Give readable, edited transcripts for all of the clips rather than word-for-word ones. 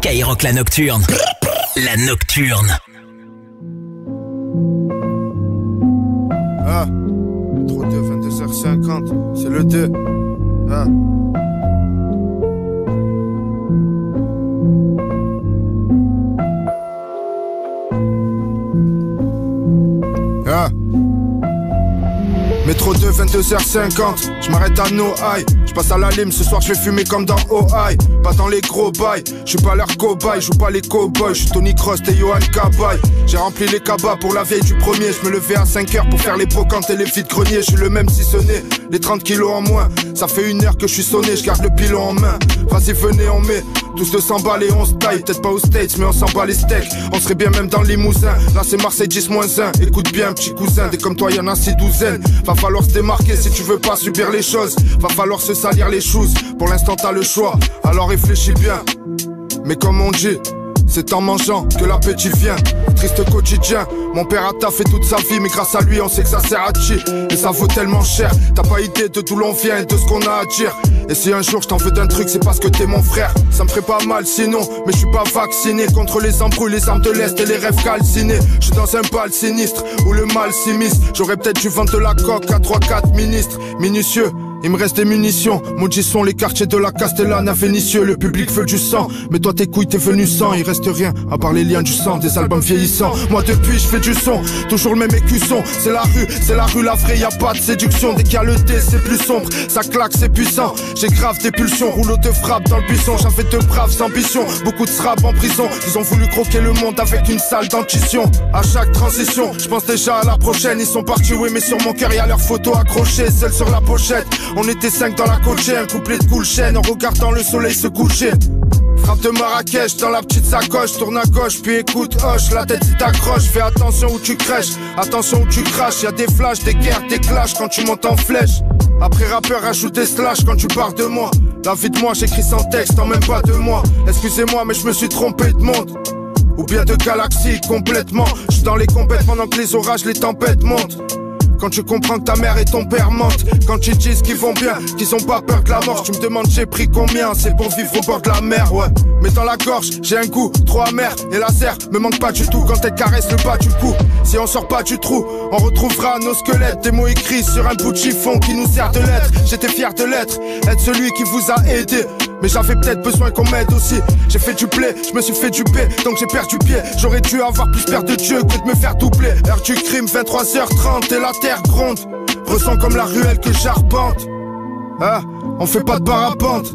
Skyrock la nocturne. La nocturne. Ah, métro 2, 22h50, c'est le 2. Ah. Ah. Métro 2, 22h50, je m'arrête à No High. Je passe à la lime, ce soir je vais fumer comme dans OI. Pas dans les gros bails, je suis pas leur cobaye, joue pas les cowboys, je suis Tony Cross et Johan Cabaye. J'ai rempli les cabas pour la vieille du premier. Je me levais à 5h pour faire les brocantes et les vides greniers. Je suis le même si ce n'est les 30 kilos en moins. Ça fait 1 heure que je suis sonné, je garde le pilon en main. Vas-y venez on met tous 200 balles et on se taille. Peut-être pas aux States mais on s'en bat les steaks. On serait bien même dans le Limousin. Là c'est Marseille 10-1. Écoute bien petit cousin, dès comme toi y'en a 6 douzaines. Va falloir se démarquer si tu veux pas subir les choses. Va falloir se salir les choses. Pour l'instant t'as le choix, alors réfléchis bien. Mais comme on dit, c'est en mangeant que l'appétit vient. Triste quotidien, mon père a taffé toute sa vie, mais grâce à lui on sait que ça sert à chi. Et ça vaut tellement cher, t'as pas idée de d'où l'on vient et de ce qu'on a à dire. Et si un jour je t'en veux d'un truc, c'est parce que t'es mon frère. Ça me ferait pas mal sinon, mais je suis pas vacciné contre les embrouilles, les armes de l'Est et les rêves calcinés. Je suis dans un bal sinistre où le mal s'immisce. J'aurais peut-être dû vendre de la coque à 3-4 ministres minutieux. Il me reste des munitions, maudits sont les quartiers de la Castellane à Vénissieux. Le public veut du sang, mais toi tes couilles t'es venu sans. Il reste rien à part les liens du sang, des albums vieillissants. Moi depuis je fais du son, toujours le même écusson. C'est la rue la vraie, y a pas de séduction. Dès qu'il y a le thé c'est plus sombre, ça claque c'est puissant. J'ai grave des pulsions, rouleau de frappe dans le buisson. J'avais de braves ambitions, beaucoup de srab en prison. Ils ont voulu croquer le monde avec une sale dentition. À chaque transition, je pense déjà à la prochaine. Ils sont partis oui mais sur mon cœur y a leurs photos accrochées, celles sur la pochette. On était 5 dans la coachée, un couplet de cool chaîne en regardant le soleil se coucher. Frappe de Marrakech dans la petite sacoche, tourne à gauche puis écoute hoche, la tête si t'accroche, fais attention où tu crèches, attention où tu craches, y'a des flashs, des guerres, des clashs quand tu montes en flèche. Après rappeur rajoute des slash quand tu parles de moi. La vie de moi j'écris sans texte en même pas 2 mois. Excusez-moi mais je me suis trompé de monde ou bien de galaxie complètement. J'suis dans les compètes pendant que les orages, les tempêtes montent. Quand tu comprends que ta mère et ton père mentent. Quand tu disent qu'ils vont bien, qu'ils ont pas peur de la mort. Tu me demandes j'ai pris combien, c'est pour vivre au bord de la mer, ouais. Mais dans la gorge, j'ai un goût trop amer. Et la serre me manque pas du tout quand elle caresse le bas du cou. Si on sort pas du trou, on retrouvera nos squelettes. Des mots écrits sur un bout de chiffon qui nous sert de lettre. J'étais fier de l'être, être celui qui vous a aidé. Mais j'avais peut-être besoin qu'on m'aide aussi. J'ai fait du blé, je me suis fait du paix, donc j'ai perdu pied. J'aurais dû avoir plus peur de Dieu que de me faire doubler. Heure du crime, 23h30 et la terre gronde. Ressens comme la ruelle que j'arpente. Ah, on fait pas de parapente.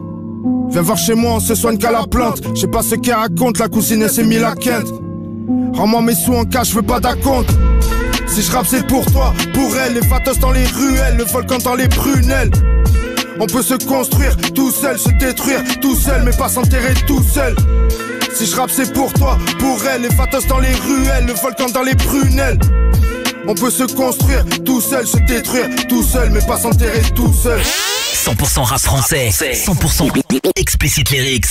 Viens voir chez moi, on se soigne qu'à la plante. Je sais pas ce qu'elle raconte, la cousine elle s'est mis la quinte. Rends-moi mes sous en cash, je veux pas d'acompte. Si je rappe c'est pour toi, pour elle. Les fatos dans les ruelles, le volcan dans les prunelles. On peut se construire tout seul, se détruire tout seul, mais pas s'enterrer tout seul. Si je rappe c'est pour toi, pour elle. Les fatos dans les ruelles, le volcan dans les prunelles. On peut se construire tout seul, se détruire tout seul, mais pas s'enterrer tout seul. 100% rap français, 100% explicit lyrics.